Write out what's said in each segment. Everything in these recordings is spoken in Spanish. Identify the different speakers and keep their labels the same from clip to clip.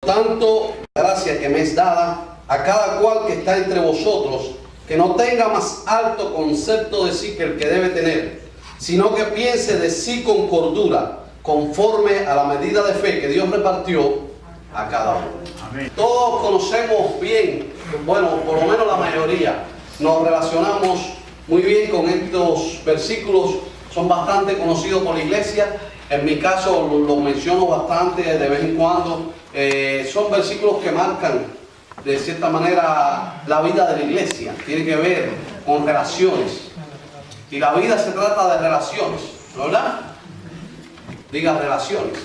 Speaker 1: Tanto gracia que me es dada a cada cual que está entre vosotros, que no tenga más alto concepto de sí que el que debe tener, sino que piense de sí con cordura, conforme a la medida de fe que Dios repartió a cada uno. Amén. Todos conocemos bien, bueno, por lo menos la mayoría, nos relacionamos muy bien con estos versículos, son bastante conocidos por la iglesia. En mi caso los menciono bastante de vez en cuando. Son versículos que marcan de cierta manera la vida de la iglesia. Tiene que ver con relaciones. Y la vida se trata de relaciones, ¿no verdad? Diga relaciones.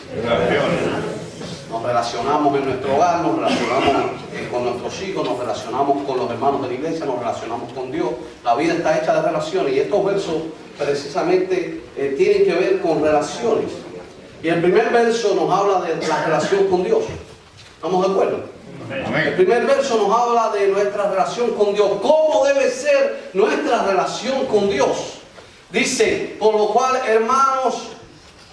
Speaker 1: Nos relacionamos en nuestro hogar, nos relacionamos con nuestros hijos, nos relacionamos con los hermanos de la iglesia, nos relacionamos con Dios. La vida está hecha de relaciones y estos versos precisamente tienen que ver con relaciones. Y el primer verso nos habla de la relación con Dios. ¿Estamos de acuerdo? Amén. El primer verso nos habla de nuestra relación con Dios. ¿Cómo debe ser nuestra relación con Dios? Dice, por lo cual, hermanos,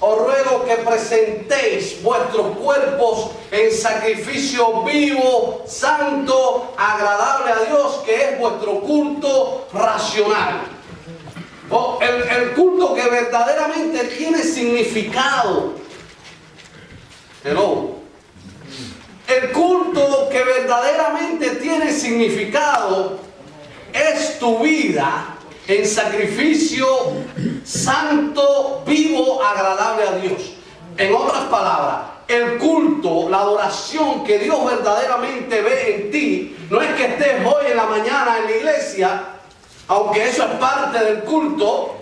Speaker 1: os ruego que presentéis vuestros cuerpos en sacrificio vivo, santo, agradable a Dios, que es vuestro culto racional. El culto que verdaderamente tiene significado. Hello. El culto que verdaderamente tiene significado es tu vida en sacrificio santo, vivo, agradable a Dios. En otras palabras, el culto, la adoración que Dios verdaderamente ve en ti, no es que estés hoy en la mañana en la iglesia, aunque eso es parte del culto,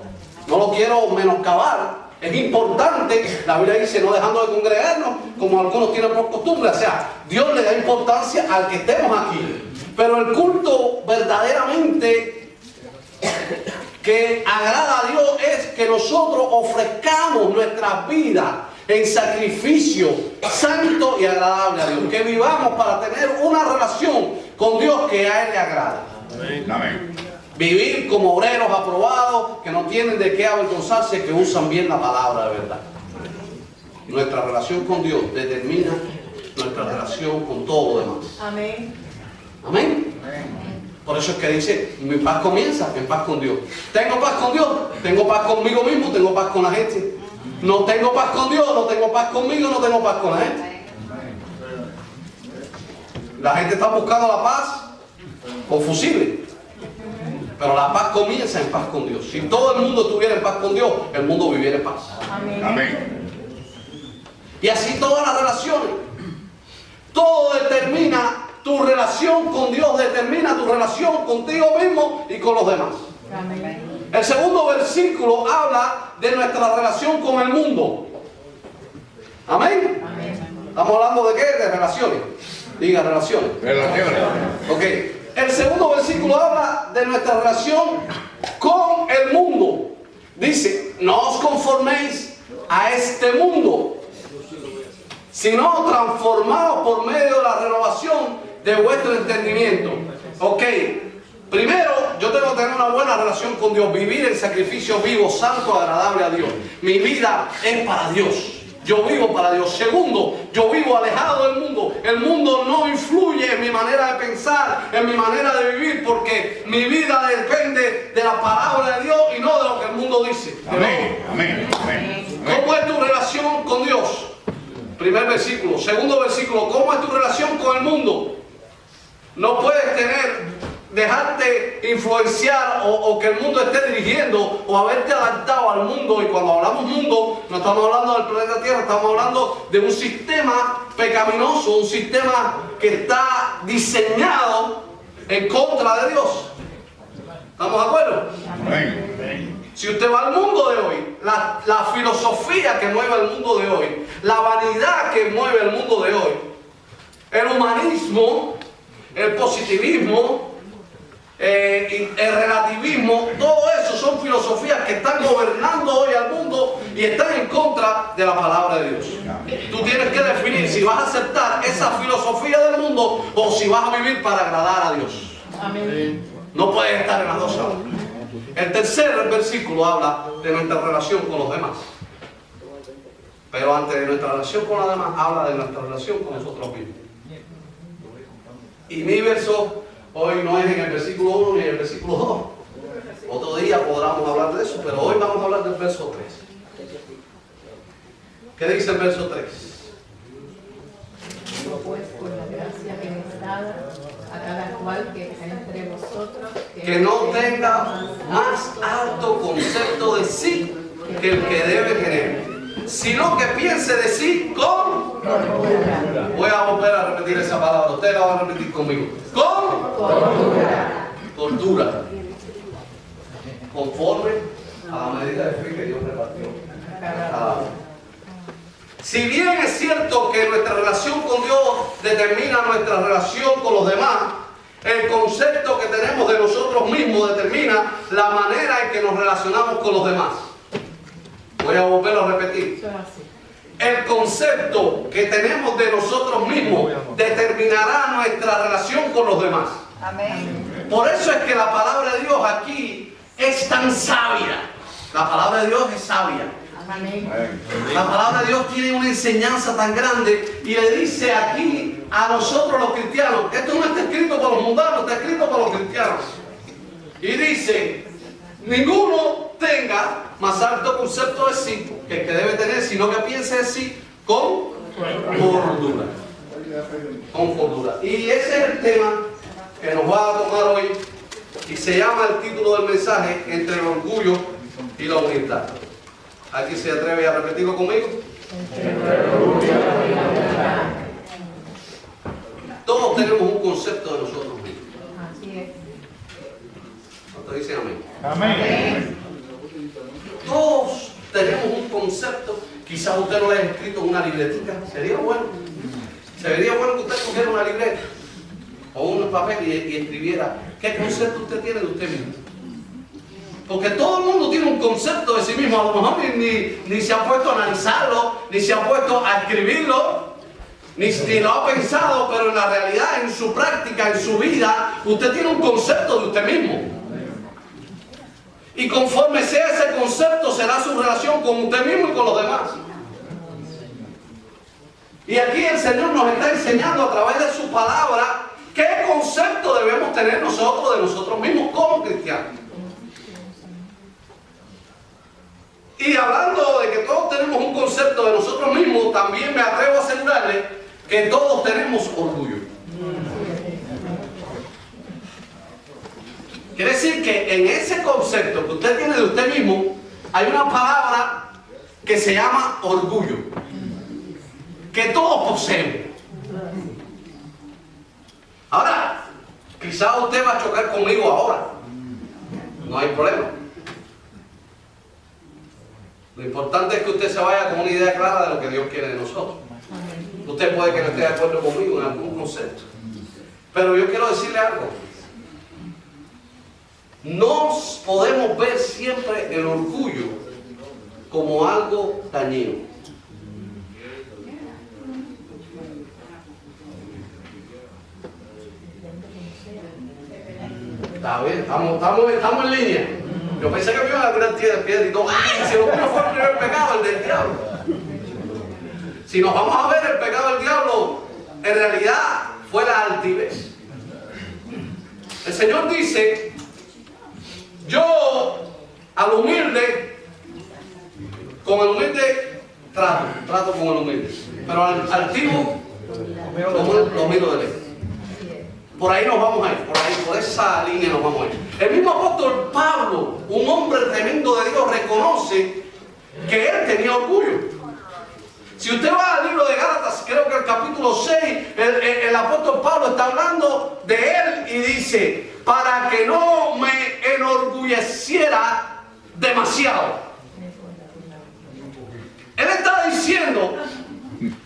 Speaker 1: no lo quiero menoscabar, es importante. La Biblia dice no dejando de congregarnos, como algunos tienen por costumbre. O sea, Dios le da importancia al que estemos aquí. Pero el culto verdaderamente que agrada a Dios es que nosotros ofrezcamos nuestra vida en sacrificio santo y agradable a Dios. Que vivamos para tener una relación con Dios que a Él le agrada. Amén. Vivir como obreros aprobados, que no tienen de qué avergonzarse, que usan bien la palabra de verdad. Nuestra relación con Dios determina nuestra relación con todo lo demás. Amén. Amén. Por eso es que dice, mi paz comienza en paz con Dios. Tengo paz con Dios, tengo paz conmigo mismo, tengo paz con la gente. No tengo paz con Dios, no tengo paz conmigo, no tengo paz con la gente. La gente está buscando la paz con fusiles. Pero la paz comienza en paz con Dios. Si todo el mundo estuviera en paz con Dios, el mundo viviera en paz. Amén. Amén. Y así todas las relaciones. Todo determina tu relación con Dios, determina tu relación contigo mismo y con los demás. Amén. El segundo versículo habla de nuestra relación con el mundo. Amén. Amén. ¿Estamos hablando de qué? De relaciones. Diga relaciones. Relaciones. Ok. El segundo versículo habla de nuestra relación con el mundo. Dice, no os conforméis a este mundo, sino transformaos por medio de la renovación de vuestro entendimiento. Ok, primero yo tengo que tener una buena relación con Dios, vivir el sacrificio vivo, santo, agradable a Dios. Mi vida es para Dios. Yo vivo para Dios. Segundo, yo vivo alejado del mundo. El mundo no influye en mi manera de pensar, en mi manera de vivir, porque mi vida depende de la palabra de Dios y no de lo que el mundo dice. Amén. Amén. Amén. ¿Cómo es tu relación con Dios? Primer versículo. Segundo versículo, ¿cómo es tu relación con el mundo? No puedes dejarte influenciar o que el mundo esté dirigiendo o haberte adaptado al mundo. Y cuando hablamos mundo, no estamos hablando del planeta Tierra, estamos hablando de un sistema pecaminoso, un sistema que está diseñado en contra de Dios. ¿Estamos de acuerdo? Amén. Si usted va al mundo de hoy, la filosofía que mueve el mundo de hoy, la vanidad que mueve el mundo de hoy, el humanismo, el positivismo, el relativismo, todo eso son filosofías que están gobernando hoy al mundo y están en contra de la palabra de Dios. Tú tienes que definir si vas a aceptar esa filosofía del mundo o si vas a vivir para agradar a Dios. Amén. No puedes estar en las dos horas. El tercer versículo habla de nuestra relación con los demás. Pero antes de nuestra relación con los demás, habla de nuestra relación con nosotros mismos. Y mi verso hoy no es en el versículo 1 ni en el versículo 2. Otro día podremos hablar de eso, pero hoy vamos a hablar del verso 3. ¿Qué dice el verso 3?
Speaker 2: Pues por la gracia que es dada a cada cual que está entre vosotros,
Speaker 1: que no tenga más alto concepto de sí que el que debe tener, sino que piense de sí con
Speaker 2: cordura.
Speaker 1: Voy a volver a repetir esa palabra, ustedes la van a repetir conmigo. Con
Speaker 2: Cordura.
Speaker 1: cordura, conforme a la medida de fe que Dios repartió. Si bien es cierto que nuestra relación con Dios determina nuestra relación con los demás, el concepto que tenemos de nosotros mismos determina la manera en que nos relacionamos con los demás. Voy a volverlo a repetir. El concepto que tenemos de nosotros mismos determinará nuestra relación con los demás.
Speaker 3: Amén.
Speaker 1: Por eso es que la palabra de Dios aquí es tan sabia. La palabra de Dios es sabia.
Speaker 2: Amén.
Speaker 1: La palabra de Dios tiene una enseñanza tan grande y le dice aquí a nosotros los cristianos, esto no está escrito para los mundanos, está escrito para los cristianos. Y dice, ninguno tenga más alto concepto de sí que el que debe tener, sino que piense de sí con cordura. Con cordura. Y ese es el tema que nos va a tomar hoy y se llama el título del mensaje, entre el orgullo y la humildad. ¿Aquí se atreve a repetirlo conmigo? Todos tenemos un concepto de nosotros mismos.
Speaker 2: Así es.
Speaker 1: ¿Cuántos dicen amén?
Speaker 3: Amén.
Speaker 1: Todos tenemos un concepto. Quizás usted lo haya escrito en una libretita. Sería bueno. Sería bueno que usted cogiera una libreta o un papel y escribiera qué concepto usted tiene de usted mismo. Porque todo el mundo tiene un concepto de sí mismo. A lo mejor ni se ha puesto a analizarlo, ni se ha puesto a escribirlo, ni lo ha pensado, pero en la realidad, en su práctica, en su vida, usted tiene un concepto de usted mismo. Y conforme sea ese concepto, será su relación con usted mismo y con los demás. Y aquí el Señor nos está enseñando a través de su palabra qué concepto debemos tener nosotros de nosotros mismos como cristianos. Y hablando de que todos tenemos un concepto de nosotros mismos, también me atrevo a asegurarle que todos tenemos orgullo. Quiere decir que en ese concepto que usted tiene de usted mismo, hay una palabra que se llama orgullo, que todos poseemos. Ahora, quizás usted va a chocar conmigo ahora. No hay problema. Lo importante es que usted se vaya con una idea clara de lo que Dios quiere de nosotros. Usted puede que no esté de acuerdo conmigo en algún concepto. Pero yo quiero decirle algo. No podemos ver siempre el orgullo como algo dañino. Está bien, estamos en línea. Yo pensé que me iban a tirar piedra y todo. ¡Ay! Si lo mío fue el primer pecado, el del diablo. Si nos vamos a ver, el pecado del diablo en realidad fue la altivez. El Señor dice, yo al humilde, con el humilde trato con el humilde, pero al altivo lo miro de lejos. Por ahí nos vamos a ir, por esa línea nos vamos a ir. El mismo apóstol Pablo, un hombre tremendo de Dios, reconoce que él tenía orgullo. Si usted va al libro de Gálatas, creo que el capítulo 6, el apóstol Pablo está hablando de él y dice, para que no me enorgulleciera demasiado. Él está diciendo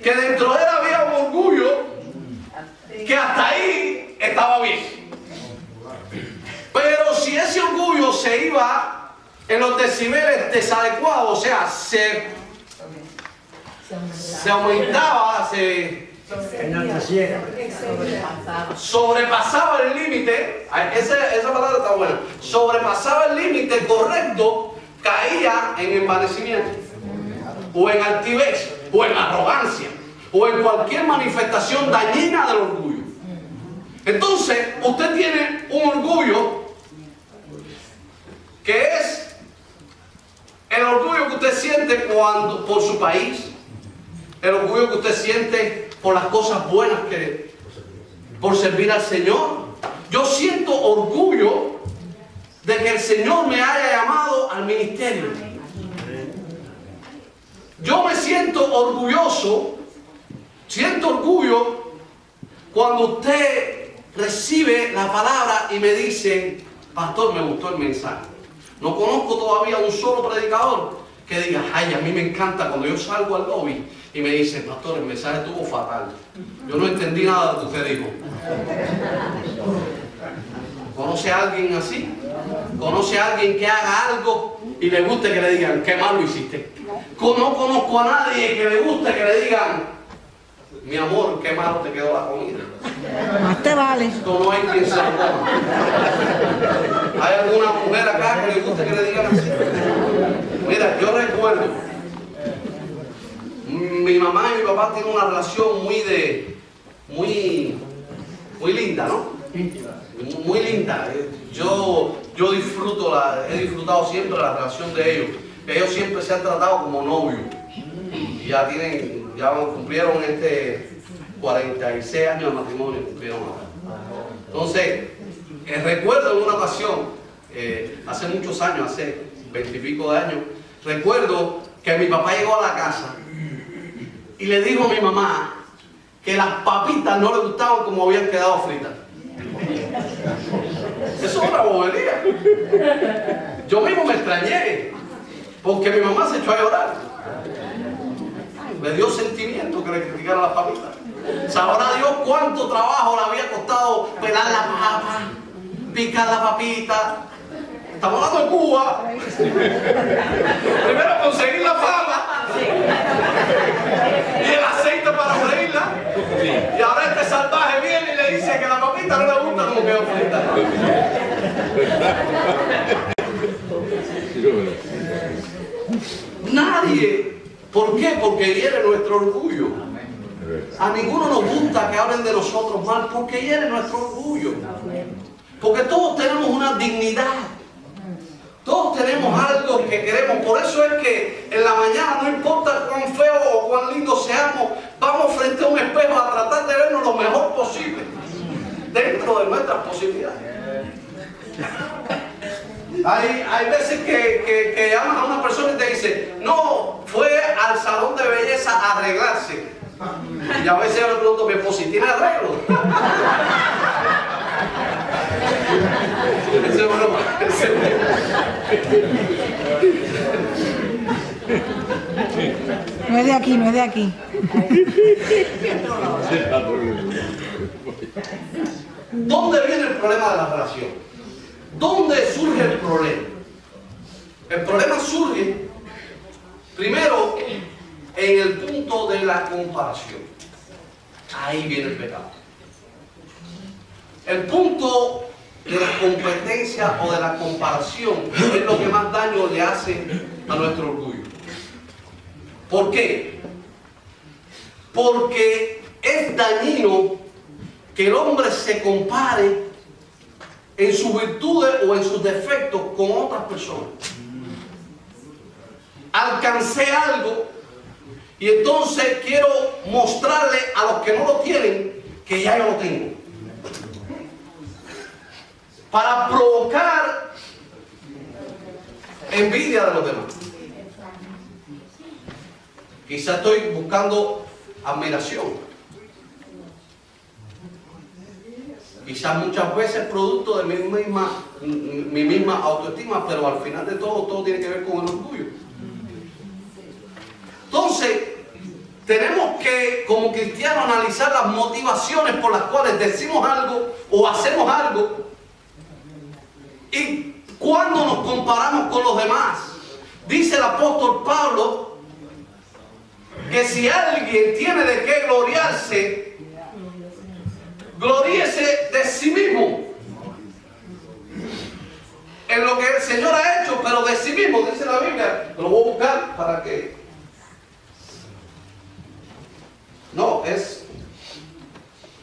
Speaker 1: que dentro de él había un orgullo que hasta ahí estaba bien. Pero si ese orgullo se iba en los decibeles desadecuados, o sea, se aumentaba, sobrepasaba el límite, esa palabra está buena, sobrepasaba el límite correcto, caía en envanecimiento, o en altivez, o en arrogancia, o en cualquier manifestación dañina del orgullo. Entonces, usted tiene un orgullo que es el orgullo que usted siente por su país, el orgullo que usted siente por las cosas buenas por servir al Señor. Yo siento orgullo de que el Señor me haya llamado al ministerio. Yo me siento orgulloso, siento orgullo cuando usted recibe la palabra y me dice: pastor, me gustó el mensaje. No conozco todavía un solo predicador que diga: ay, a mí me encanta cuando yo salgo al lobby y me dice: pastor, el mensaje estuvo fatal, yo no entendí nada de lo que usted dijo. ¿Conoce a alguien así? ¿Conoce a alguien que haga algo y le guste que le digan: qué mal lo hiciste? No conozco a nadie que le guste que le digan: mi amor, qué malo te quedó la comida.
Speaker 4: Más te vale.
Speaker 1: Esto no hay quien se lo coma. ¿Hay alguna mujer acá que le guste que le digan así? Mira, yo recuerdo, mi mamá y mi papá tienen una relación muy linda, ¿no? Muy linda. Yo he disfrutado siempre la relación de ellos. Ellos siempre se han tratado como novios. Y ya cumplieron 46 años de matrimonio, cumplieron ahora. Entonces, recuerdo en una ocasión, hace muchos años, hace 20 y pico de años, recuerdo que mi papá llegó a la casa y le dijo a mi mamá que las papitas no le gustaban como habían quedado fritas. Eso es una bobería. Yo mismo me extrañé, porque mi mamá se echó a llorar. Me dio sentimiento que le criticaran las papitas. Sabrá Dios cuánto trabajo le había costado pelar la papa, picar la papita. Estamos hablando de Cuba. Primero conseguir la papa y el aceite para freírla. Y ahora este salvaje viene y le dice que la papita no le gusta como quedó frita. Nadie. ¿Por qué? Porque hiere nuestro orgullo. A ninguno nos gusta que hablen de nosotros mal, porque hiere nuestro orgullo. Porque todos tenemos una dignidad. Todos tenemos algo que queremos. Por eso es que en la mañana, no importa cuán feo o cuán lindo seamos, vamos frente a un espejo a tratar de vernos lo mejor posible, dentro de nuestras posibilidades. Hay veces que llaman a una persona y te dicen: no, fue al salón de belleza a arreglarse. Y a veces yo le pregunto: mi esposa, ¿tiene arreglo? Ese es broma.
Speaker 4: No es de aquí, no es de aquí.
Speaker 1: ¿Dónde viene el problema de la relación? ¿Dónde surge el problema? El problema surge primero en el punto de la comparación. Ahí viene el pecado. El punto de la competencia o de la comparación es lo que más daño le hace a nuestro orgullo. ¿Por qué? Porque es dañino que el hombre se compare en sus virtudes o en sus defectos con otras personas. Alcancé algo y entonces quiero mostrarle a los que no lo tienen que ya yo lo tengo, para provocar envidia de los demás. Quizá estoy buscando admiración. Quizás muchas veces producto de mi misma autoestima, pero al final de todo tiene que ver con el orgullo. Entonces, tenemos que, como cristianos, analizar las motivaciones por las cuales decimos algo o hacemos algo, y cuando nos comparamos con los demás. Dice el apóstol Pablo que si alguien tiene de qué gloriarse, gloríese de sí mismo en lo que el Señor ha hecho, pero de sí mismo, dice la Biblia. Lo voy a buscar para que... No, es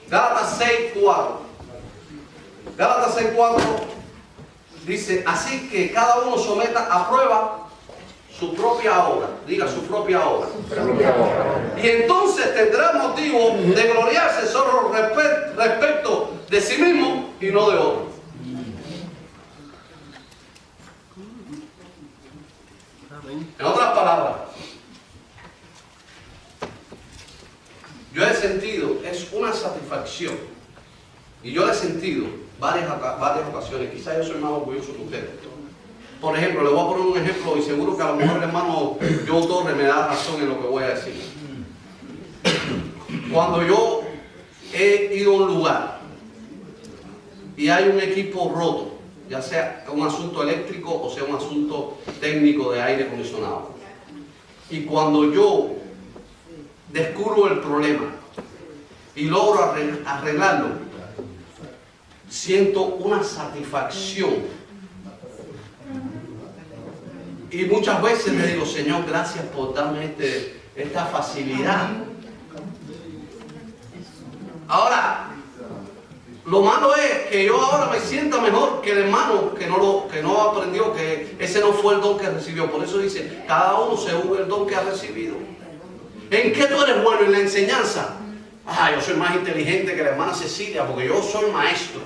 Speaker 1: Gálatas 6:4. Gálatas 6:4 dice, así que cada uno someta a prueba su propia obra. Diga, su propia obra. Y entonces tendrá motivo de gloriarse solo respecto de sí mismo y no de otro. En otras palabras, yo he sentido, es una satisfacción, y yo he sentido varias ocasiones, quizás yo soy más orgulloso que ustedes. Por ejemplo, le voy a poner un ejemplo y seguro que a lo mejor el hermano Joe Torres me da razón en lo que voy a decir. Cuando yo he ido a un lugar y hay un equipo roto, ya sea un asunto eléctrico o sea un asunto técnico de aire acondicionado, y cuando yo descubro el problema y logro arreglarlo, siento una satisfacción. Y muchas veces le digo, Señor, gracias por darme esta facilidad. Ahora, lo malo es que yo ahora me sienta mejor que el hermano que no aprendió, que ese no fue el don que recibió. Por eso dice, cada uno según el don que ha recibido. ¿En qué tú eres bueno? En la enseñanza. Yo soy más inteligente que la hermana Cecilia porque yo soy maestro.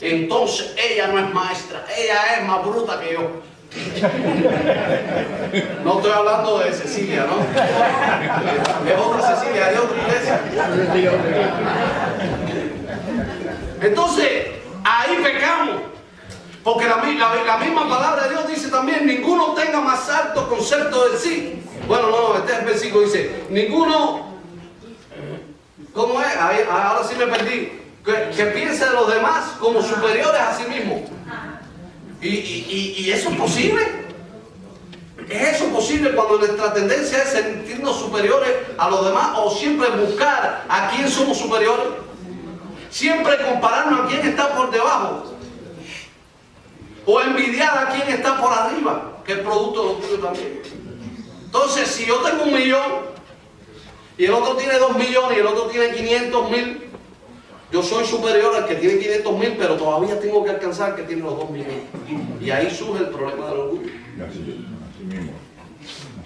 Speaker 1: Entonces ella no es maestra, ella es más bruta que yo. No estoy hablando de Cecilia, ¿no? Es otra Cecilia, de otra iglesia. Entonces, ahí pecamos. Porque la misma palabra de Dios dice también, ninguno tenga más alto concepto de sí. Bueno, no, este es el versículo, dice, ninguno, ¿cómo es? Ahora sí me perdí. Que piense de los demás como superiores a sí mismo. ¿Y eso es posible? ¿Es eso posible cuando nuestra tendencia es sentirnos superiores a los demás o siempre buscar a quién somos superiores? Siempre compararnos a quién está por debajo o envidiar a quién está por arriba, que es producto de lo tuyo también. Entonces, si yo tengo 1 millón y el otro tiene 2 millones y el otro tiene 500,000, yo soy superior al que tiene 500,000, pero todavía tengo que alcanzar al que tiene los 2 millones. Y ahí surge el problema del orgullo.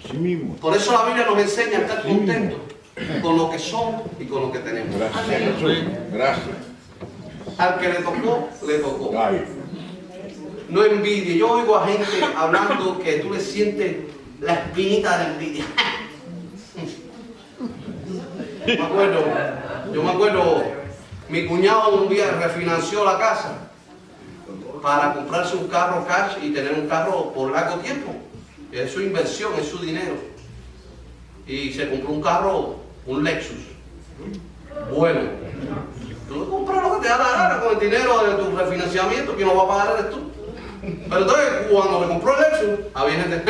Speaker 3: Así mismo.
Speaker 1: Por eso la Biblia nos enseña a estar contentos con lo que somos y con lo que tenemos.
Speaker 3: Gracias.
Speaker 1: Al que le tocó, le tocó.
Speaker 3: Ay.
Speaker 1: No envidie. Yo oigo a gente hablando que tú le sientes la espinita de la envidia. Yo me acuerdo, mi cuñado un día refinanció la casa para comprarse un carro cash y tener un carro por largo tiempo. Es su inversión, es su dinero. Y se compró un carro, un Lexus. Bueno, tú compras lo que te da la gana con el dinero de tu refinanciamiento, que no va a pagar eres tú. Pero entonces, cuando le compró el Lexus, había gente,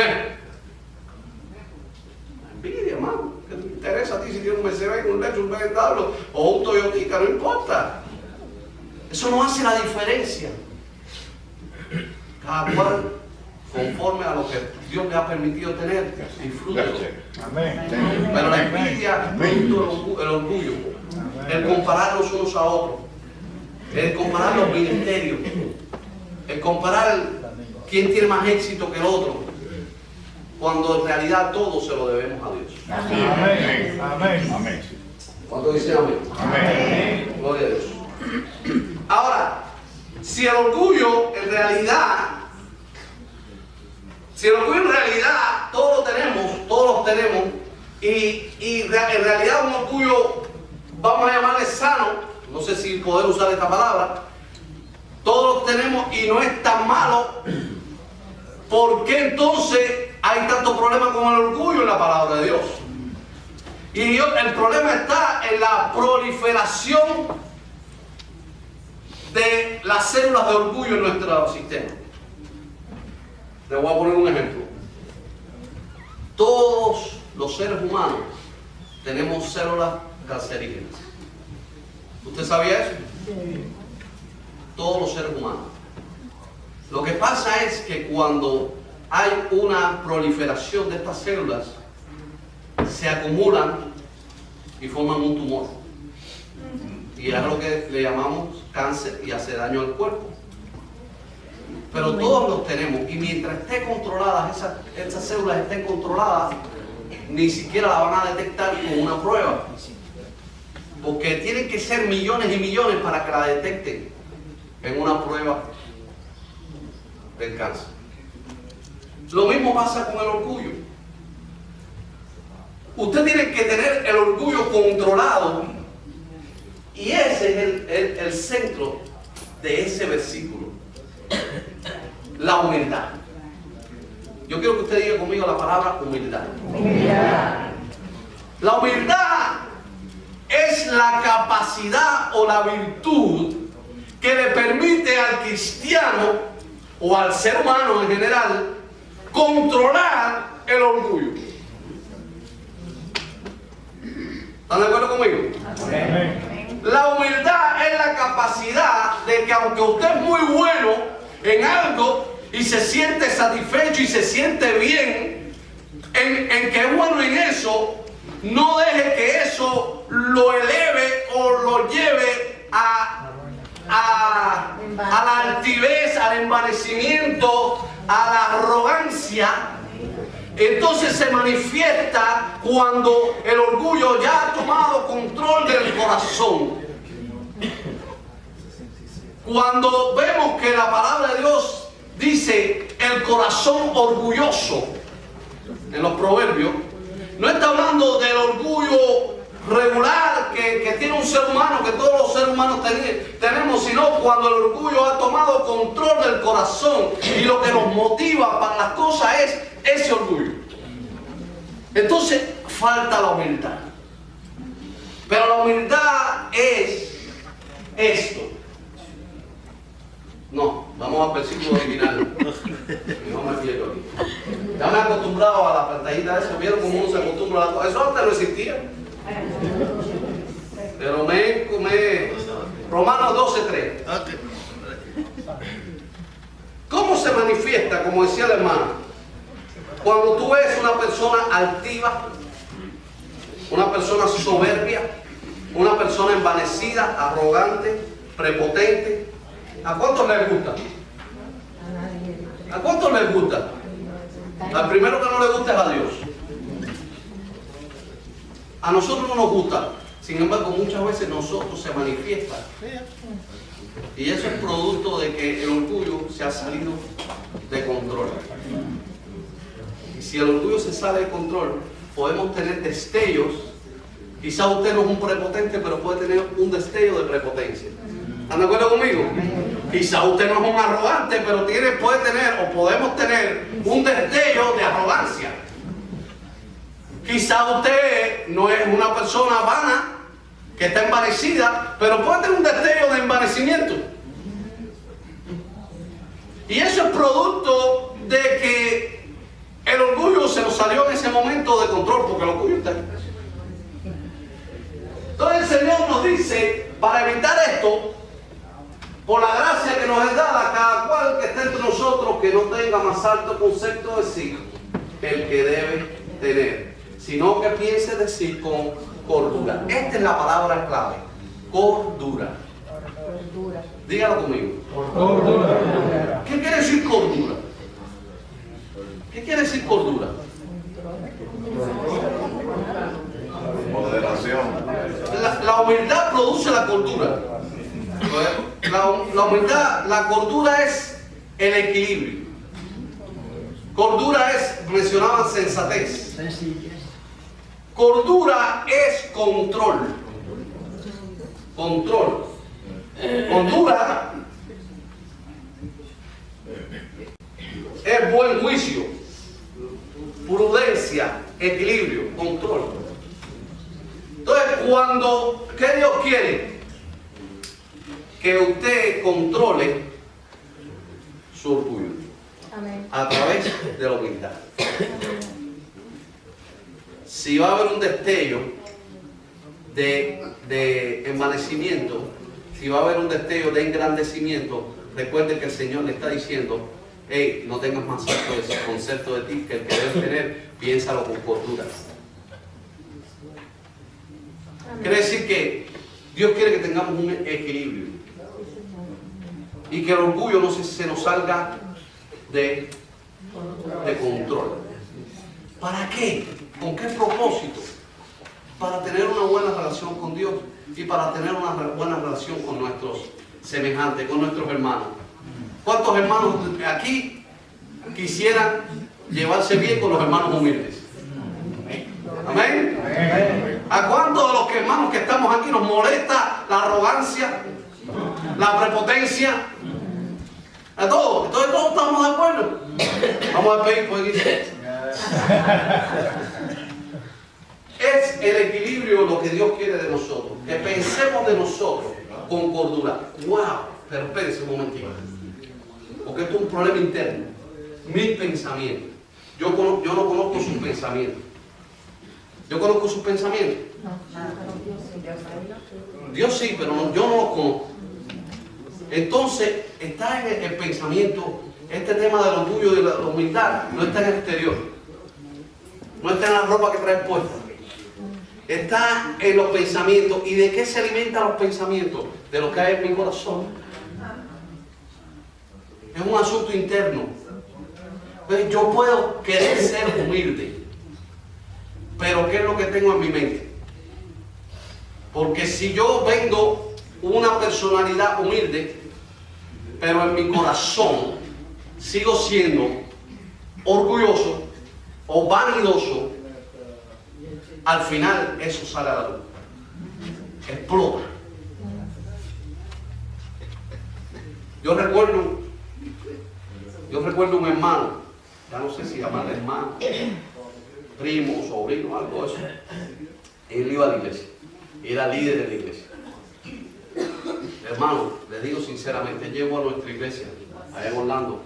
Speaker 1: envidia, hermano. ¿Qué te interesa a ti si tienes un Mercedes, un Lexus, un BMW o un Toyota? No importa. Eso no hace la diferencia. Cada cual, conforme a lo que Dios le ha permitido tener, disfruta. Pero la envidia, el orgullo, el compararnos unos a otros, el comparar los ministerios, el comparar quién tiene más éxito que el otro, cuando en realidad todo se lo debemos a Dios.
Speaker 3: Amén. Amén. Amén.
Speaker 1: ¿Cuánto dicen amén?
Speaker 3: Amén.
Speaker 1: Gloria a Dios. Ahora, si el orgullo en realidad todos lo tenemos, y en realidad un orgullo, vamos a llamarle sano, no sé si poder usar esta palabra, todos lo tenemos y no es tan malo, ¿por qué entonces hay tanto problema con el orgullo en la palabra de Dios? Y el problema está en la proliferación de las células de orgullo en nuestro sistema. Le voy a poner un ejemplo. Todos los seres humanos tenemos células cancerígenas. ¿Usted sabía eso? Sí. Todos los seres humanos. Lo que pasa es que cuando hay una proliferación de estas células, se acumulan y forman un tumor. Y es lo que le llamamos cáncer y hace daño al cuerpo. pero todos los tenemos. Y mientras esté controlada, esas células estén controladas, ni siquiera la van a detectar con una prueba. Porque tienen que ser millones y millones para que la detecten en una prueba del cáncer. Lo mismo pasa con el orgullo. Usted tiene que tener el orgullo controlado, y ese es el centro de ese versículo. La humildad. Yo quiero que usted diga conmigo la palabra humildad.
Speaker 2: Humildad.
Speaker 1: La humildad es la capacidad o la virtud que le permite al cristiano o al ser humano en general controlar el orgullo. ¿Están de acuerdo conmigo?
Speaker 3: Amén.
Speaker 1: La humildad es la capacidad de que aunque usted es muy bueno en algo y se siente satisfecho y se siente bien en que es bueno en eso, no deje que eso lo eleve o lo lleve a la altivez, al envanecimiento, a la arrogancia. Entonces se manifiesta cuando el orgullo ya ha tomado control del corazón. Cuando vemos que la palabra de Dios dice el corazón orgulloso en los proverbios, no está hablando del orgullo regular que tiene un ser humano, que todos los seres humanos tenemos, sino cuando el orgullo ha tomado control del corazón y lo que nos motiva para las cosas es ese orgullo. Entonces falta la humildad. Pero la humildad es esto. No, vamos al versículo original. No me pierdo aquí. Ya me he acostumbrado a la pantallita esa. ¿Vieron cómo uno se acostumbra a la cosa? Eso antes no existía. Pero Romanos 12:3. ¿Cómo se manifiesta, como decía la hermana? Cuando tú ves una persona altiva, una persona soberbia, una persona envanecida, arrogante, prepotente. ¿A cuántos les gusta? ¿A cuántos les gusta? Al primero que no le gusta es a Dios. A nosotros no nos gusta. Sin embargo, muchas veces nosotros se manifiesta. Y eso es producto de que el orgullo se ha salido de control. Y si el orgullo se sale de control, podemos tener destellos. Quizá usted no es un prepotente, pero puede tener un destello de prepotencia. ¿Están de acuerdo conmigo? Quizá usted no es un arrogante, pero puede tener o podemos tener un destello de arrogancia. Quizá usted no es una persona vana, que está envanecida, pero puede tener un destello de envanecimiento. Y eso es producto de que el orgullo se nos salió en ese momento de control, porque el orgullo está ahí. Entonces el Señor nos dice, para evitar esto, por la gracia que nos es dada, cada cual que esté entre nosotros, que no tenga más alto concepto de sí el que debe tener, sino que piense de sí con cordura. Esta es la palabra clave, cordura. Dígalo conmigo. Cordura. ¿Qué quiere decir cordura? ¿Qué quiere decir cordura?
Speaker 3: Moderación.
Speaker 1: La humildad produce la cordura. La humildad, la cordura es el equilibrio. Cordura es, mencionaban sensatez. Cordura es control. Control. Cordura es buen juicio, prudencia, equilibrio, control. Entonces, ¿qué Dios quiere? Que usted controle su orgullo.
Speaker 2: Amén.
Speaker 1: A través de la humildad. Si va a haber un destello de envanecimiento, si va a haber un destello de engrandecimiento, recuerde que el Señor le está diciendo, hey, no tengas más alto de ese concepto de ti que el que debes tener, piénsalo con cordura. Quiere decir que Dios quiere que tengamos un equilibrio. y que el orgullo no se nos salga de control. ¿Para qué? ¿Con qué propósito? Para tener una buena relación con Dios y para tener una buena relación con nuestros semejantes, con nuestros hermanos. ¿Cuántos hermanos aquí quisieran llevarse bien con los hermanos humildes? Amén. ¿A cuántos de los hermanos que estamos aquí nos molesta la arrogancia, la prepotencia? A todos. Entonces todos estamos de acuerdo. Vamos a pedir por aquí. Es el equilibrio lo que Dios quiere de nosotros. Que pensemos de nosotros con cordura. ¡Wow! Pero espérese un momentito. Porque esto es un problema interno. Mis pensamientos. Yo no conozco sus pensamientos. ¿Yo conozco sus pensamientos? Dios sí, pero yo no los conozco. Entonces, está en el pensamiento, este tema del orgullo y de la humildad, no está en el exterior. No está en la ropa que traes puesta. Está en los pensamientos. ¿Y de qué se alimentan los pensamientos? De lo que hay en mi corazón. Es un asunto interno. Entonces, yo puedo querer ser humilde. Pero ¿qué es lo que tengo en mi mente? Porque si yo vengo una personalidad humilde, pero en mi corazón sigo siendo orgulloso o vanidoso, al final eso sale a la luz. Explota. Yo recuerdo un hermano, ya no sé si llamarle hermano, primo, sobrino, algo de eso. Él iba a la iglesia, era líder de la iglesia. Hermano, le digo sinceramente, llego a nuestra iglesia, allá en Orlando,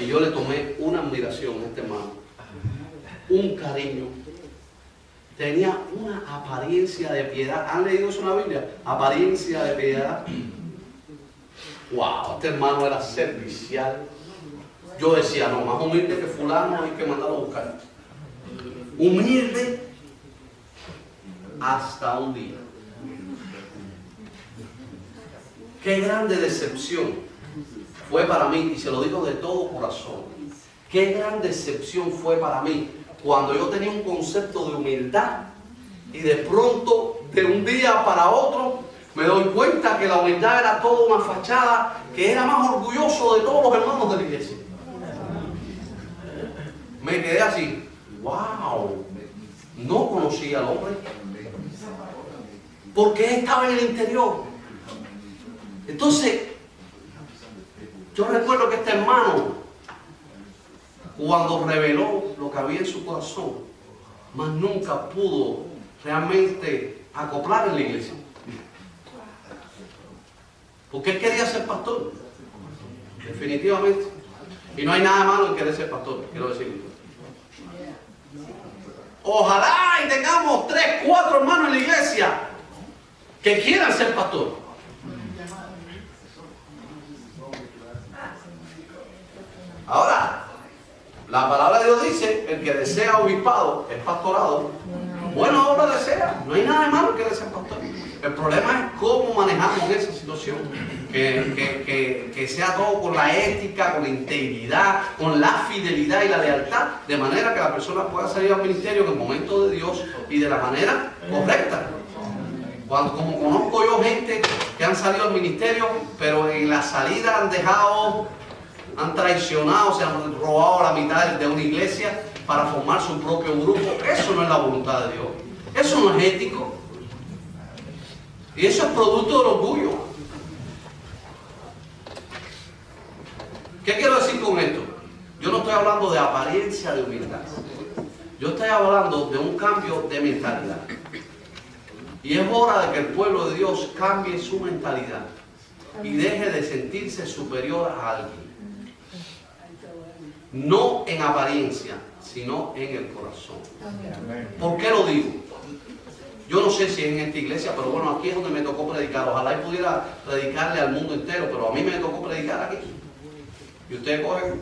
Speaker 1: y yo le tomé una admiración a este hermano, un cariño, tenía una apariencia de piedad. ¿Han leído eso en la Biblia? Apariencia de piedad. Wow, este hermano era servicial. Yo decía, no, más humilde que fulano hay que mandarlo a buscar. Humilde hasta un día. Qué grande decepción fue para mí, y se lo digo de todo corazón, qué gran decepción fue para mí cuando yo tenía un concepto de humildad y de pronto, de un día para otro, me doy cuenta que la humildad era toda una fachada, que era más orgulloso de todos los hermanos de la iglesia. Me quedé así, wow, no conocía al hombre, porque estaba en el interior. Entonces, yo recuerdo que este hermano, cuando reveló lo que había en su corazón, más nunca pudo realmente acoplar en la iglesia. Porque él quería ser pastor, definitivamente. Y no hay nada malo en querer ser pastor, quiero decirlo. Ojalá y tengamos 3, 4 hermanos en la iglesia que quieran ser pastor. Ahora, la palabra de Dios dice, el que desea obispado es pastorado. Buena obra desea. No hay nada de malo en querer ser pastor. El problema es cómo manejamos esa situación. Que sea todo con la ética, con la integridad, con la fidelidad y la lealtad, de manera que la persona pueda salir al ministerio en el momento de Dios y de la manera correcta. Como conozco yo gente que han salido al ministerio, pero en la salida han traicionado, se han robado la mitad de una iglesia para formar su propio grupo. Eso no es la voluntad de Dios. Eso no es ético. Y eso es producto del orgullo. ¿Qué quiero decir con esto? Yo no estoy hablando de apariencia de humildad. Yo estoy hablando de un cambio de mentalidad. Y es hora de que el pueblo de Dios cambie su mentalidad y deje de sentirse superior a alguien. No en apariencia, sino en el corazón. ¿Por qué lo digo? Yo no sé si en esta iglesia, pero bueno, aquí es donde me tocó predicar. Ojalá y pudiera predicarle al mundo entero, pero a mí me tocó predicar aquí. Y ustedes cogen.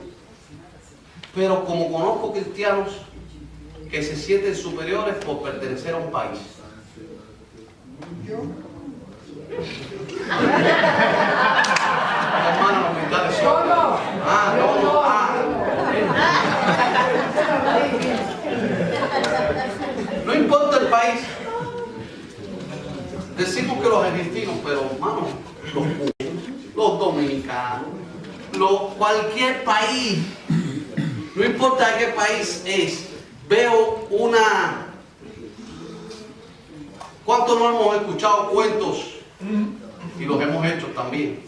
Speaker 1: Pero como conozco cristianos que se sienten superiores por pertenecer a un país. Hermano, del país. Decimos que los argentinos, pero hermano, los cubanos, los dominicanos, cualquier país, no importa de qué país es, veo una... ¿Cuántos no hemos escuchado cuentos? Y los hemos hecho también,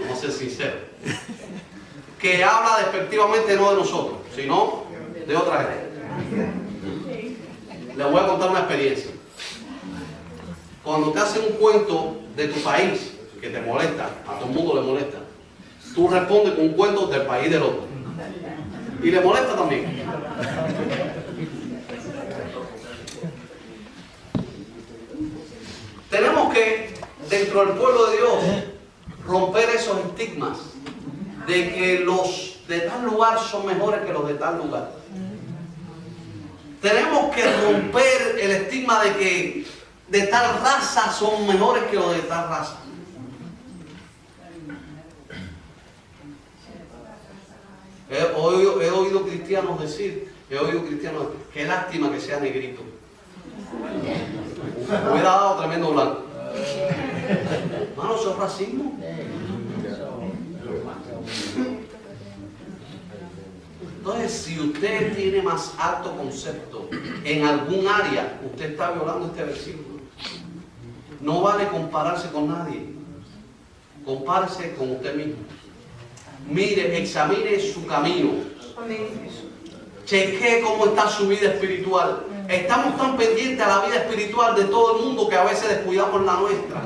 Speaker 1: vamos a ser sinceros, que habla despectivamente no de nosotros, sino de otra gente. Les voy a contar una experiencia. Cuando te hacen un cuento de tu país que te molesta, a todo el mundo le molesta, tú respondes con un cuento del país del otro. Y le molesta también. Tenemos que, dentro del pueblo de Dios, romper esos estigmas de que los de tal lugar son mejores que los de tal lugar. Tenemos que romper el estigma de que de tal raza son mejores que los de tal raza. He oído cristianos decir, qué lástima que sea negrito. Hubiera dado tremendo blanco. Hermano, eso es racismo. Entonces, si usted tiene más alto concepto en algún área, usted está violando este versículo. No vale compararse con nadie. Compárese con usted mismo. Mire, examine su camino. Chequee cómo está su vida espiritual. Estamos tan pendientes a la vida espiritual de todo el mundo que a veces descuidamos la nuestra.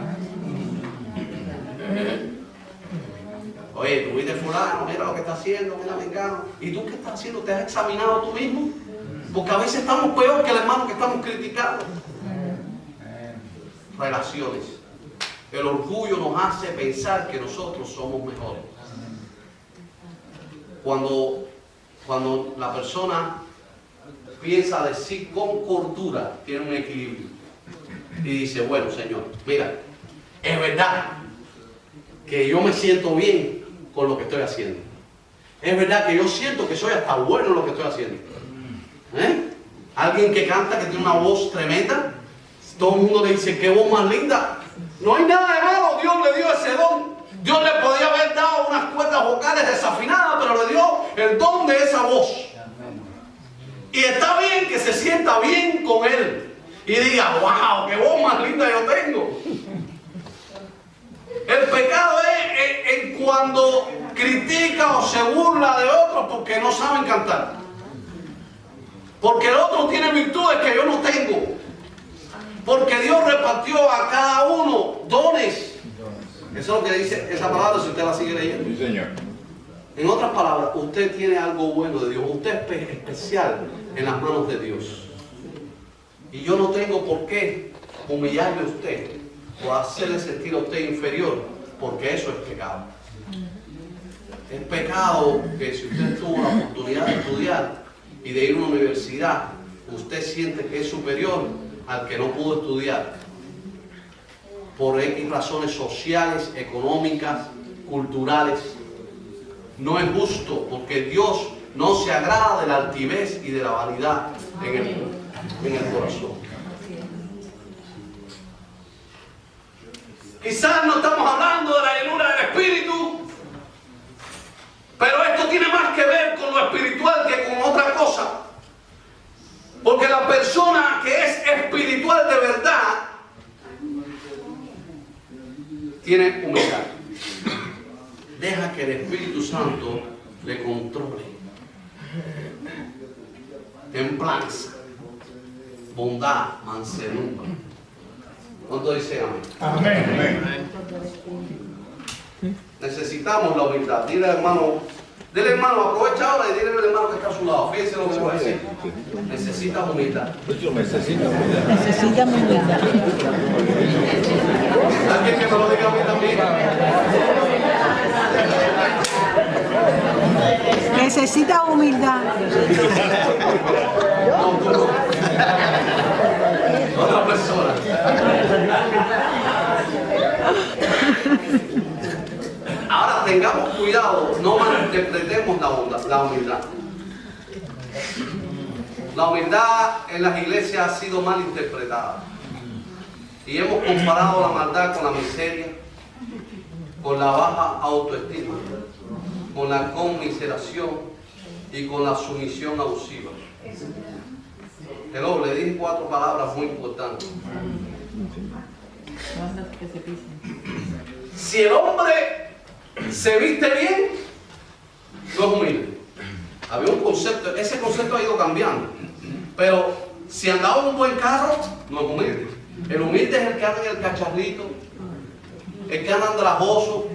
Speaker 1: Oye, tú viste fulano, mira lo que está haciendo, mira mengano. ¿Y tú qué estás haciendo? ¿Te has examinado tú mismo? Porque a veces estamos peor que el hermano que estamos criticando. Relaciones. El orgullo nos hace pensar que nosotros somos mejores. Cuando la persona piensa de sí con cordura, tiene un equilibrio. Y dice, bueno, Señor, mira, es verdad que yo me siento bien con lo que estoy haciendo. Es verdad que yo siento que soy hasta bueno en lo que estoy haciendo. Alguien que canta, que tiene una voz tremenda, todo el mundo le dice, qué voz más linda. No hay nada de malo, Dios le dio ese don. Dios le podía haber dado unas cuerdas vocales desafinadas, pero le dio el don de esa voz. Y está bien que se sienta bien con él. Y diga, wow, qué voz más linda yo tengo. El pecado es en cuando critica o se burla de otros porque no saben cantar. Porque el otro tiene virtudes que yo no tengo. Porque Dios repartió a cada uno dones. Eso es lo que dice esa palabra si usted la sigue leyendo.
Speaker 3: Sí, Señor.
Speaker 1: En otras palabras, usted tiene algo bueno de Dios. Usted es especial en las manos de Dios. Y yo no tengo por qué humillarle a usted o hacerle sentir a usted inferior, porque eso es pecado. Es pecado que si usted tuvo la oportunidad de estudiar y de ir a una universidad, usted siente que es superior al que no pudo estudiar por X razones sociales, económicas, culturales. No es justo, porque Dios no se agrada de la altivez y de la vanidad en el corazón. Quizás no estamos hablando de la llenura del Espíritu, pero esto tiene más que ver con lo espiritual que con otra cosa. Porque la persona que es espiritual de verdad tiene humildad. Deja que el Espíritu Santo le controle. Templanza, bondad, mansedumbre. ¿Cuánto dicen amén?
Speaker 3: Amén.
Speaker 1: Necesitamos la humildad. Dile hermano, aprovecha ahora y dile al hermano que está a su lado. Fíjense lo que voy a decir. Necesitas humildad.
Speaker 4: Necesita humildad.
Speaker 1: ¿Alguien que me lo diga a mí también?
Speaker 4: Necesita humildad.
Speaker 1: No, tú no. Otra persona. Ahora tengamos cuidado, no malinterpretemos la humildad. La humildad en las iglesias ha sido mal interpretada. Y hemos comparado la maldad con la miseria, con la baja autoestima, con la conmiseración y con la sumisión abusiva. Hello, le dije 4 palabras muy importantes. Si el hombre se viste bien, no es humilde. Había un concepto, ese concepto ha ido cambiando. Pero si andaba en un buen carro, no es humilde. El humilde es el que anda en el cacharrito, el que anda andrajoso.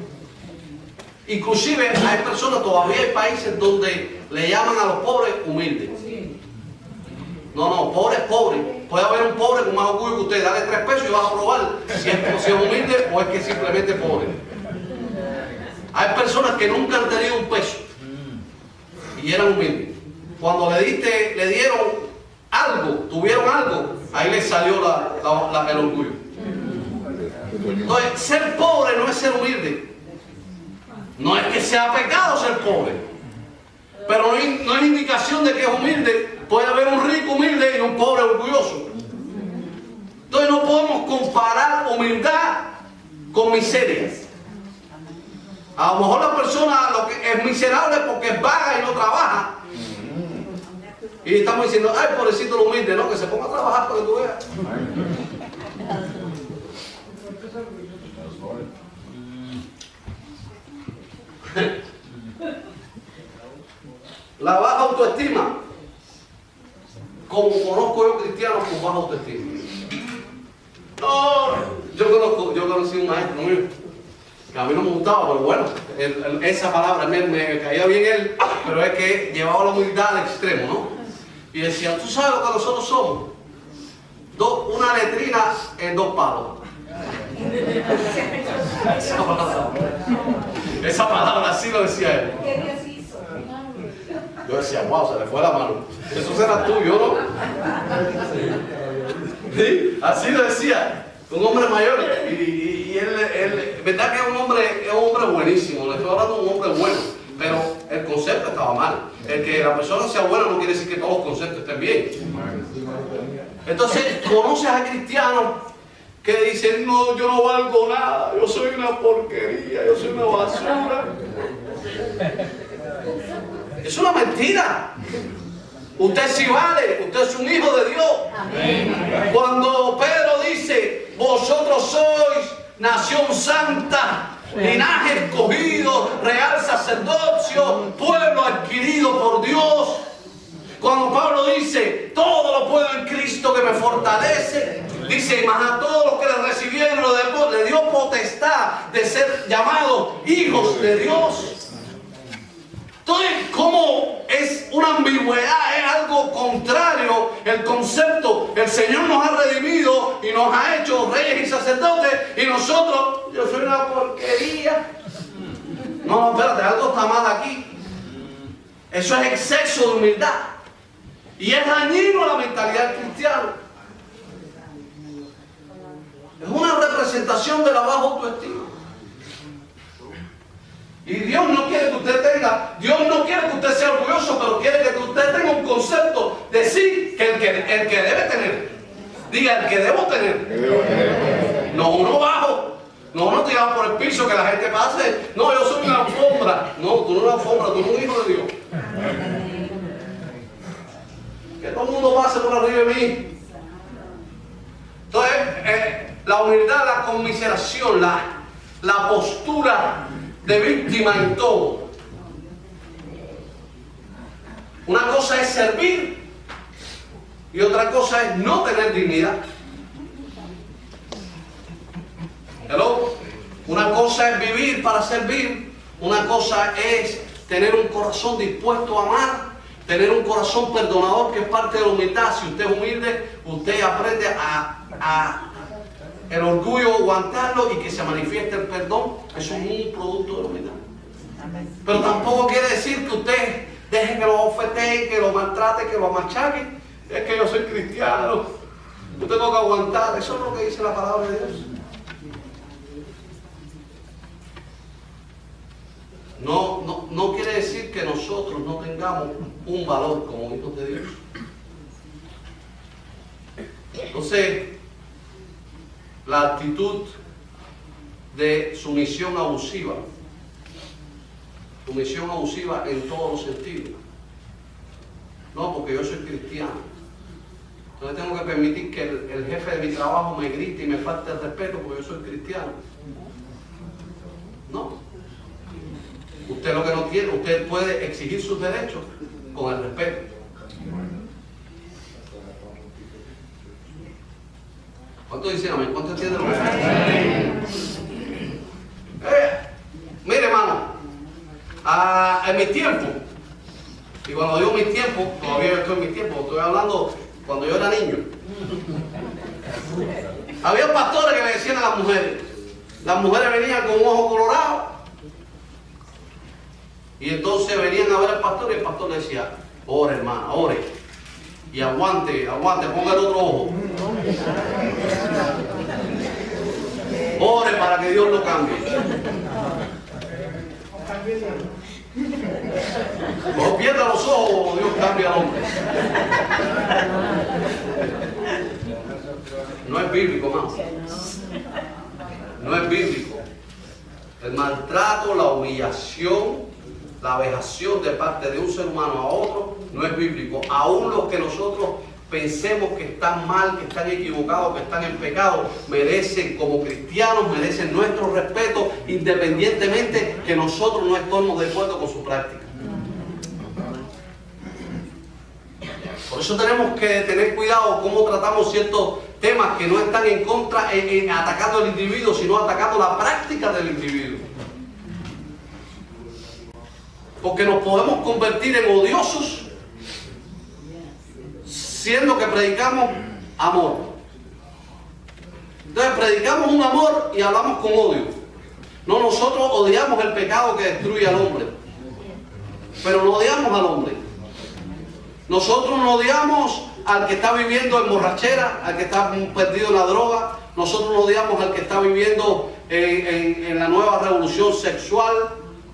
Speaker 1: Inclusive hay personas, todavía hay países donde le llaman a los pobres humildes. No, pobre es pobre. Puede haber un pobre con más orgullo que usted, dale 3 pesos y vas a probar si es humilde o es que simplemente pobre. Hay personas que nunca han tenido un peso y eran humildes. Cuando le dieron algo, tuvieron algo, ahí les salió el orgullo. Entonces, ser pobre no es ser humilde. No es que sea pecado ser pobre, pero no es indicación de que es humilde. Puede haber un rico humilde y un pobre orgulloso. Entonces no podemos comparar humildad con miseria. A lo mejor la persona lo que es miserable porque es vaga y no trabaja. Y estamos diciendo, ay, pobrecito el humilde, no, que se ponga a trabajar para que tú veas. La baja autoestima. Como conozco yo cristianos con baja autoestima. No, yo conocí un maestro mío que a mí no me gustaba, pero bueno, esa palabra me caía bien él, pero es que llevaba la humildad al extremo, ¿no? Y decía, ¿tú sabes lo que nosotros somos? Una letrina en 2 palos. Esa palabra así lo decía él. Yo decía, wow, se le fue la mano. Eso será tuyo, ¿no? ¿Sí? Así lo decía. Un hombre mayor. Y él, verdad que es un hombre buenísimo. Le estoy hablando de un hombre bueno. Pero el concepto estaba mal. El que la persona sea buena no quiere decir que todos los conceptos estén bien. Entonces, conoces a cristianos que dicen, no, yo no valgo nada. Yo soy una porquería. Yo soy una basura. Es una mentira. Usted sí vale, usted es un hijo de Dios. Amén. Cuando Pedro dice, vosotros sois nación santa, linaje escogido, real sacerdocio, pueblo adquirido por Dios. Cuando Pablo dice, todo lo puedo en Cristo que me fortalece, dice, más a todos los que le recibieron le dio potestad de ser llamados hijos de Dios. Entonces, ¿cómo es una ambigüedad? Es algo contrario el concepto. El Señor nos ha redimido y nos ha hecho reyes y sacerdotes y nosotros, yo soy una porquería. No, espérate, algo está mal aquí. Eso es exceso de humildad. Y es dañino a la mentalidad cristiana. Es una representación de la baja autoestima. Y Dios no quiere que usted sea orgulloso, pero quiere que usted tenga un concepto de sí, que el que debe tener. Diga, el que debo tener. No uno bajo, no uno tirado por el piso, que la gente pase. No, yo soy una alfombra. No, tú no eres una alfombra, tú eres un hijo de Dios. Que todo el mundo pase por arriba de mí. Entonces, la humildad, la conmiseración, la postura de víctima en todo. Una cosa es servir y otra cosa es no tener dignidad. Hello. Una cosa es vivir para servir, una cosa es tener un corazón dispuesto a amar, tener un corazón perdonador, que es parte de la humildad. Si usted es humilde, usted aprende a el orgullo aguantarlo y que se manifieste el perdón. Eso es un producto de la humildad. Pero tampoco quiere decir que usted deje que lo ofetee, que lo maltrate, que lo machaque. Es que yo soy cristiano, yo tengo que aguantar. Eso es lo que dice la palabra de Dios. No quiere decir que nosotros no tengamos un valor como hijos de Dios. Entonces, la actitud de sumisión abusiva en todos los sentidos. No, porque yo soy cristiano. Entonces tengo que permitir que el jefe de mi trabajo me grite y me falte el respeto porque yo soy cristiano. No. Usted lo que no tiene, usted puede exigir sus derechos con el respeto. ¿Cuánto dicen amén? ¿Cuánto entienden lo que mire, hermano, en mi tiempo, y cuando digo mi tiempo, todavía yo estoy en mi tiempo, estoy hablando cuando yo era niño. Había pastores que le decían a las mujeres venían con un ojo colorado, y entonces venían a ver al pastor y el pastor le decía, ore hermana, ore, y aguante, ponga el otro ojo. Ore para que Dios lo cambie. No pierda los ojos, Dios cambia al hombre. No es bíblico, hermano. No es bíblico. El maltrato, la humillación, la vejación de parte de un ser humano a otro no es bíblico. Aún los que nosotros pensemos que están mal, que están equivocados, que están en pecado, merecen, como cristianos, merecen nuestro respeto, independientemente que nosotros no estemos de acuerdo con su práctica. Por eso tenemos que tener cuidado cómo tratamos ciertos temas que no están en contra, atacando al individuo, sino atacando la práctica del individuo. Porque nos podemos convertir en odiosos siendo que predicamos amor. Entonces predicamos un amor y hablamos con odio. No, nosotros odiamos el pecado que destruye al hombre, pero no odiamos al hombre. Nosotros no odiamos al que está viviendo en borrachera, al que está perdido en la droga. Nosotros no odiamos al que está viviendo en la nueva revolución sexual.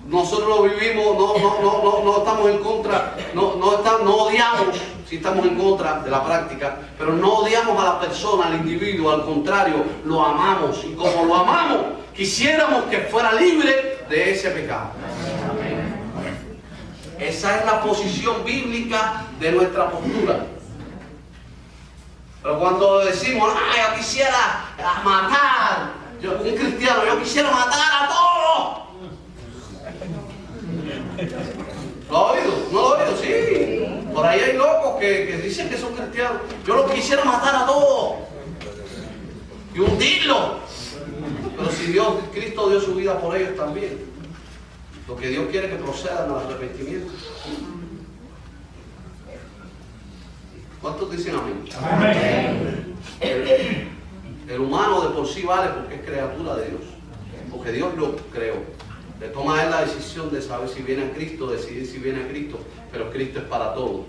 Speaker 1: Nosotros lo vivimos, no estamos en contra, no odiamos si estamos en contra de la práctica, pero no odiamos a la persona, al individuo, al contrario, lo amamos. Y como lo amamos, quisiéramos que fuera libre de ese pecado. Esa es la posición bíblica de nuestra postura. Pero cuando decimos, yo quisiera matar, un cristiano, yo quisiera matar a todos. ¿Lo ha oído? ¿No lo ha oído? Sí. Por ahí hay locos que dicen que son cristianos. Yo los quisiera matar a todos y hundirlos. Pero si Cristo dio su vida por ellos también. Lo que Dios quiere que procedan al arrepentimiento. ¿Cuántos dicen amén? Amén. El humano de por sí vale porque es criatura de Dios. Porque Dios lo creó. Le toma a él la decisión de saber si viene a Cristo, decidir si viene a Cristo, pero Cristo es para todos.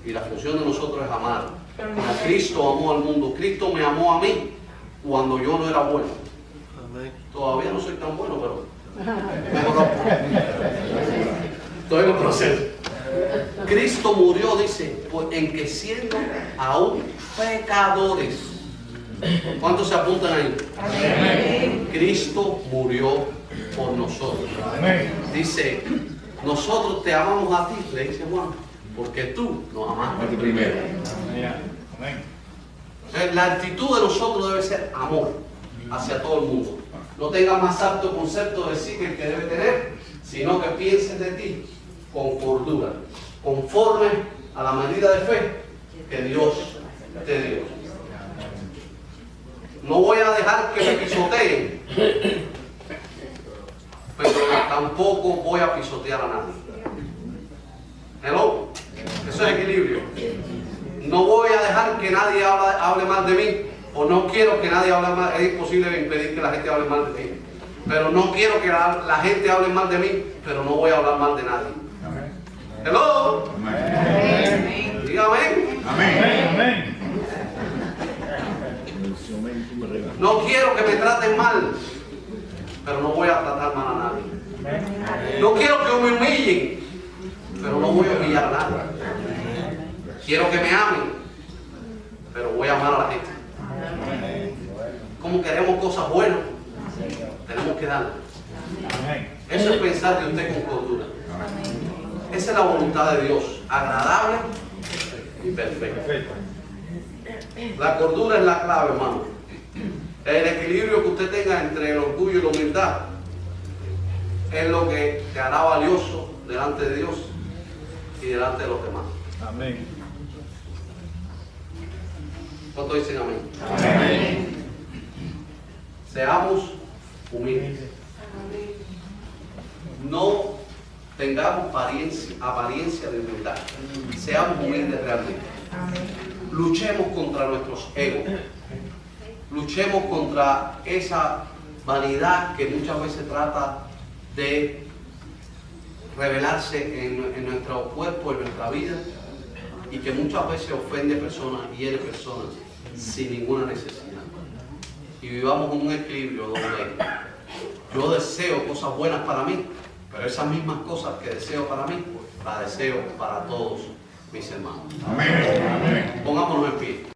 Speaker 1: Y la función de nosotros es amar. Como Cristo amó al mundo, Cristo me amó a mí cuando yo no era bueno. Todavía no soy tan bueno, pero estoy en el proceso. Cristo murió, dice, en que siendo aún pecadores. ¿Cuántos se apuntan ahí? Amén. Cristo murió por nosotros. Amén. Dice, nosotros te amamos a ti, le dice Juan, porque tú nos amaste primero. Amén. La actitud de nosotros debe ser amor hacia todo el mundo. No tengas más alto concepto de sí que el que debe tener, sino que pienses de ti con cordura, conforme a la medida de fe que Dios te dio. No voy a dejar que me pisoteen, pero tampoco voy a pisotear a nadie. Hello, eso es equilibrio. No voy a dejar que nadie hable mal de mí, o no quiero que nadie hable mal. Es imposible impedir que la gente hable mal de mí, pero no quiero que la gente hable mal de mí, pero no voy a hablar mal de nadie. Hello, amén. Diga amén. Amén. Amén. No quiero que me traten mal, pero no voy a tratar mal a nadie. No quiero que me humillen, pero no voy a humillar a nadie. Quiero que me amen, pero voy a amar a la gente. como queremos cosas buenas, tenemos que darle. Eso es pensar de usted con cordura. Esa es la voluntad de Dios, agradable y perfecta. La cordura es la clave, hermano. El equilibrio que usted tenga entre el orgullo y la humildad es lo que te hará valioso delante de Dios y delante de los demás.
Speaker 3: Amén.
Speaker 1: ¿Cuántos dicen amén? Amén. Seamos humildes. No tengamos apariencia de humildad. Seamos humildes realmente. Luchemos contra nuestros egos. Luchemos contra esa vanidad que muchas veces trata de revelarse en nuestro cuerpo, en nuestra vida, y que muchas veces ofende personas, hiere personas sin ninguna necesidad. Y vivamos en un equilibrio donde yo deseo cosas buenas para mí, pero esas mismas cosas que deseo para mí, las deseo para todos mis hermanos.
Speaker 3: Amén.
Speaker 1: Pongámonos en pie.